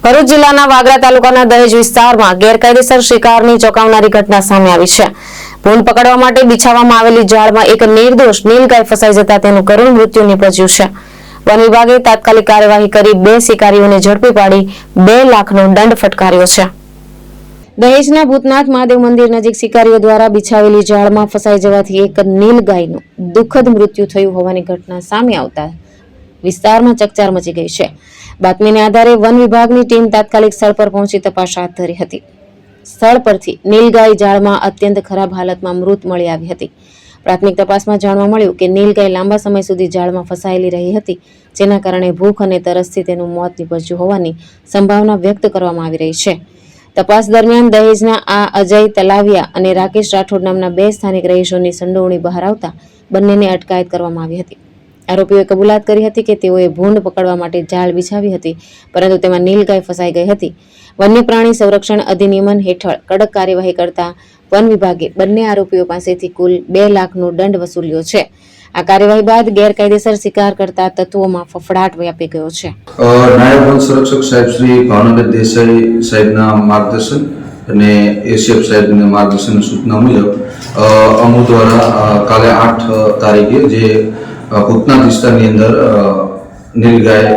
ભરૂચ જિલ્લાના વાગરા તાલુકાના દહેજ વિસ્તારમાં ગેરકાયદેસર શિકારની ચોંકાવનારી ઘટના સામે આવી છે. ભૂંડ પકડવા માટે બિછાવવામાં આવેલી જાળમાં એક નિર્દોષ નીલગાય ફસાઈ જતા તેનું કરુણ મૃત્યુ નીપજ્યું છે. વન વિભાગે તાત્કાલિક કાર્યવાહી કરી 2 શિકારીઓને ઝડપી પાડી 2 લાખનો દંડ ફટકાર્યો છે. દહેજના ભૂતનાથ મહાદેવ મંદિર નજીક શિકારીઓ દ્વારા બિછાવેલી જાળમાં ફસાઈ જવાથી એક નીલગાયનું દુઃખદ મૃત્યુ થયું હોવાની ઘટના સામે આવતા વિસ્તારમાં ચકચાર મચી ગઈ છે. બાતમીને આધારે વન વિભાગની ટીમ તાત્કાલિક સ્થળ પર પહોંચી તપાસ હાથ ધરી હતી. સ્થળ પરથી નીલગાય જાળમાં અત્યંત ખરાબ હાલતમાં મૃત મળી આવી હતી. પ્રાથમિક તપાસમાં જાણવા મળ્યું કે નીલગાય લાંબા સમય સુધી જાળમાં ફસાયેલી રહી હતી, જેના કારણે ભૂખ અને તરસથી તેનું મોત નીપજ્યું હોવાની સંભાવના વ્યક્ત કરવામાં આવી રહી છે. તપાસ દરમિયાન દહેજના આ અજય તલાવિયા અને રાકેશ રાઠોડ નામના 2 સ્થાનિક રહીશોની સંડોવણી બહાર આવતા બંનેને અટકાયત કરવામાં આવી હતી. આરોપીઓએ કબૂલાત કરી હતી કે તેઓએ ભૂંડ પકડવા માટે જાળ બિછાવી હતી, પરંતુ તેમાં નીલગાય ફસાઈ ગઈ હતી. વન્ય પ્રાણી સંરક્ષણ અધિનિયમ હેઠળ કડક કાર્યવાહી કરતા વન વિભાગે બંને આરોપીઓ પાસેથી કુલ 2 લાખનો દંડ વસૂલ્યો છે. આ કાર્યવાહી બાદ ગેરકાયદેસર શિકાર કરતા તત્વોમાં ફફડાટ વ્યાપી ગયો છે. નાયબ વન સંરક્ષક સાહેબ શ્રી ભાવનગર દેસાઈ સાહેબના માર્ગદર્શન અને એસીએફ સાહેબના માર્ગદર્શન સૂચના મુજબ અમુ દ્વારા કાલે 8 તારીખે જે ભૂતનાથ વિસ્તારની અંદર નીલગાય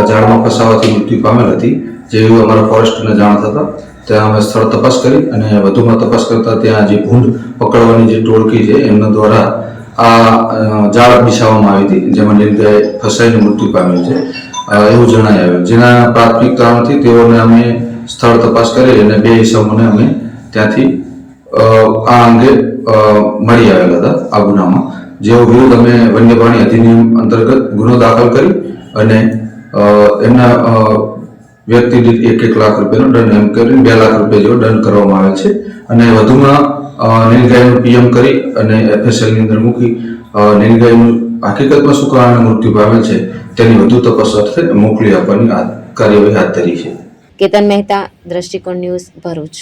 ઝાડમાં ફસાવાથી મૃત્યુ પામેલ હતી, જેવી અમારા ફોરેસ્ટને જાણ થતા ત્યાં અમે સ્થળ તપાસ કરી અને વધુમાં તપાસ કરતા ત્યાં જે ભૂંડ પકડવાની જે ટોળકી છે એમના દ્વારા આ જાળ બિછાવવામાં આવી હતી, જેમાં નીલગાય ફસાઈને મૃત્યુ પામેલ છે એવું જણાઈ આવ્યું. જેના પ્રાથમિક કારણથી તેઓને અમે સ્થળ તપાસ કરી અને 2 ઇસમોને અમે ત્યાંથી આ અંગે મળી આવેલા હતા. આ ગુનામાં જેઓ વિરુદ્ધ અમે વન્ય પ્રાણી અધિનિયમ અંતર્ગત ગુનો દાખલ કરી અને એમના વ્યક્તિ દીઠ 1 લાખ રૂપિયાનો દંડ એમ કરીને 2 લાખ રૂપિયા જેવો દંડ કરવામાં આવે છે. અને વધુમાં નીલગાયનું પીએમ કરી અને એફએસએલની અંદર મૂકી નીલગાયનું હકીકતમાં શું કારણે મૃત્યુ પામેલ છે તેની વધુ તપાસ અર્થે મોકલી આપવાની કાર્યવાહી હાથ ધરી છે. કેતન મહેતા, દ્રષ્ટિકોણ ન્યૂઝ, ભરૂચ.